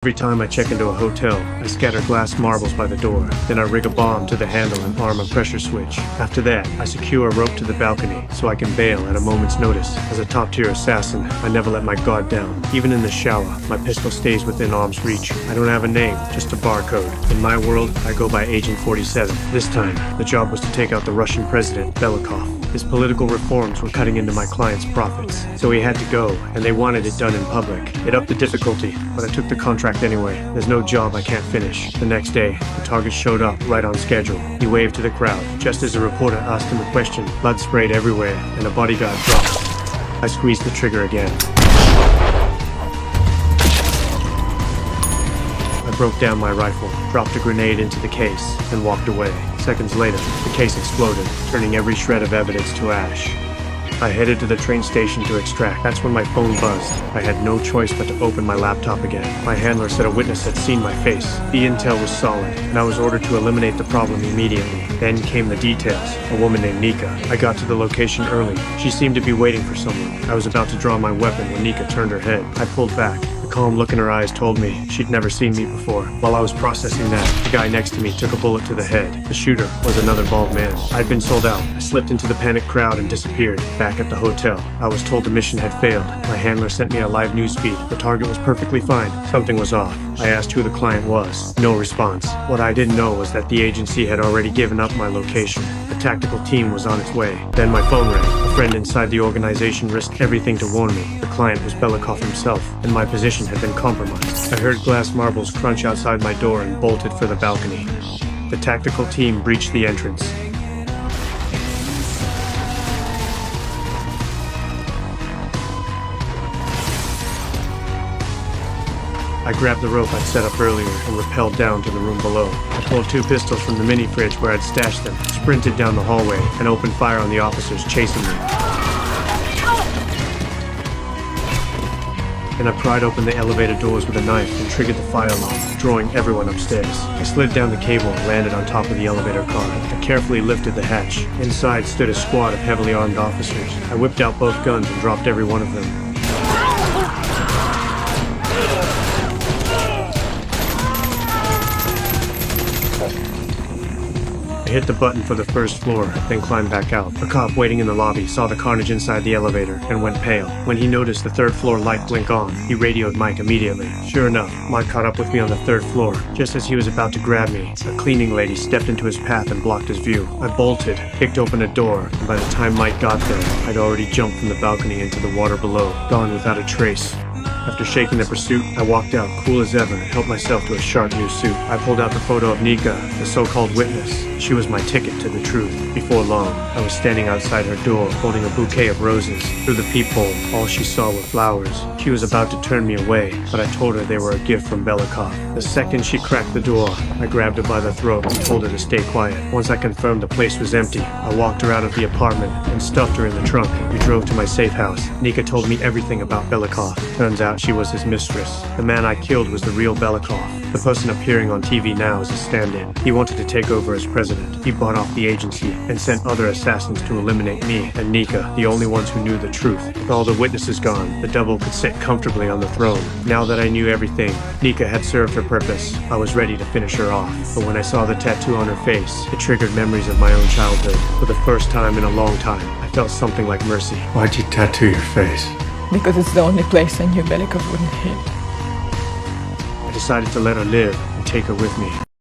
Every time I check into a hotel, I scatter glass marbles by the door. Then I rig a bomb to the handle and arm a pressure switch. After that, I secure a rope to the balcony so I can bail at a moment's notice. As a top-tier assassin, I never let my guard down. Even in the shower, my pistol stays within arm's reach. I don't have a name, just a barcode. In my world, I go by Agent 47. This time, the job was to take out the Russian president, Belikov. His political reforms were cutting into my client's profits, so he had to go, and they wanted it done in public. It upped the difficulty, but I took the contract anyway. There's no job I can't finish. The next day, the target showed up right on schedule. He waved to the crowd. Just as a reporter asked him a question, blood sprayed everywhere, and a bodyguard dropped. I squeezed the trigger again. I broke down my rifle, dropped a grenade into the case, and walked away. Seconds later, the case exploded, turning every shred of evidence to ash. I headed to the train station to extract. That's when my phone buzzed. I had no choice but to open my laptop again. My handler said a witness had seen my face. The intel was solid, and I was ordered to eliminate the problem immediately. Then came the details. A woman named Nika. I got to the location early. She seemed to be waiting for someone. I was about to draw my weapon when Nika turned her head. I pulled back. The calm look in her eyes told me she'd never seen me before. While I was processing that, the guy next to me took a bullet to the head. The shooter was another bald man. I'd been sold out. I slipped into the panicked crowd and disappeared. Back at the hotel, I was told the mission had failed. My handler sent me a live news feed. The target was perfectly fine. Something was off. I asked who the client was. No response. What I didn't know was that the agency had already given up my location. The tactical team was on its way. Then my phone rang. A friend inside the organization risked everything to warn me. The client was Belikov himself, and my position had been compromised. I heard glass marbles crunch outside my door and bolted for the balcony. The tactical team breached the entrance. I grabbed the rope I'd set up earlier and rappelled down to the room below. I pulled two pistols from the mini fridge where I'd stashed them, sprinted down the hallway, and opened fire on the officers chasing me. Then I pried open the elevator doors with a knife and triggered the fire alarm, drawing everyone upstairs. I slid down the cable and landed on top of the elevator car. I carefully lifted the hatch. Inside stood a squad of heavily armed officers. I whipped out both guns and dropped every one of them. I hit the button for the first floor, then climbed back out. A cop waiting in the lobby saw the carnage inside the elevator and went pale. When he noticed the third floor light blink on, he radioed Mike immediately. Sure enough, Mike caught up with me on the third floor. Just as he was about to grab me, a cleaning lady stepped into his path and blocked his view. I bolted, kicked open a door, and by the time Mike got there, I'd already jumped from the balcony into the water below, gone without a trace. After shaking the pursuit, I walked out cool as ever and helped myself to a sharp new suit. I pulled out the photo of Nika, the so-called witness. She was my ticket to the truth. Before long, I was standing outside her door, holding a bouquet of roses. Through the peephole, all she saw were flowers. She was about to turn me away, but I told her they were a gift from Belikov. The second she cracked the door, I grabbed her by the throat and told her to stay quiet. Once I confirmed the place was empty, I walked her out of the apartment and stuffed her in the trunk. We drove to my safe house. Nika told me everything about Belikov. Turns out she was his mistress. The man I killed was the real Belikov. The person appearing on TV now is a stand-in. He wanted to take over as president. He bought off the agency and sent other assassins to eliminate me and Nika, the only ones who knew the truth. With all the witnesses gone, the double could sit comfortably on the throne. Now that I knew everything, Nika had served her purpose. I was ready to finish her off. But when I saw the tattoo on her face, it triggered memories of my own childhood. For the first time in a long time, I felt something like mercy. Why'd you tattoo your face? Because it's the only place I knew Belikov wouldn't hit. I decided to let her live and take her with me.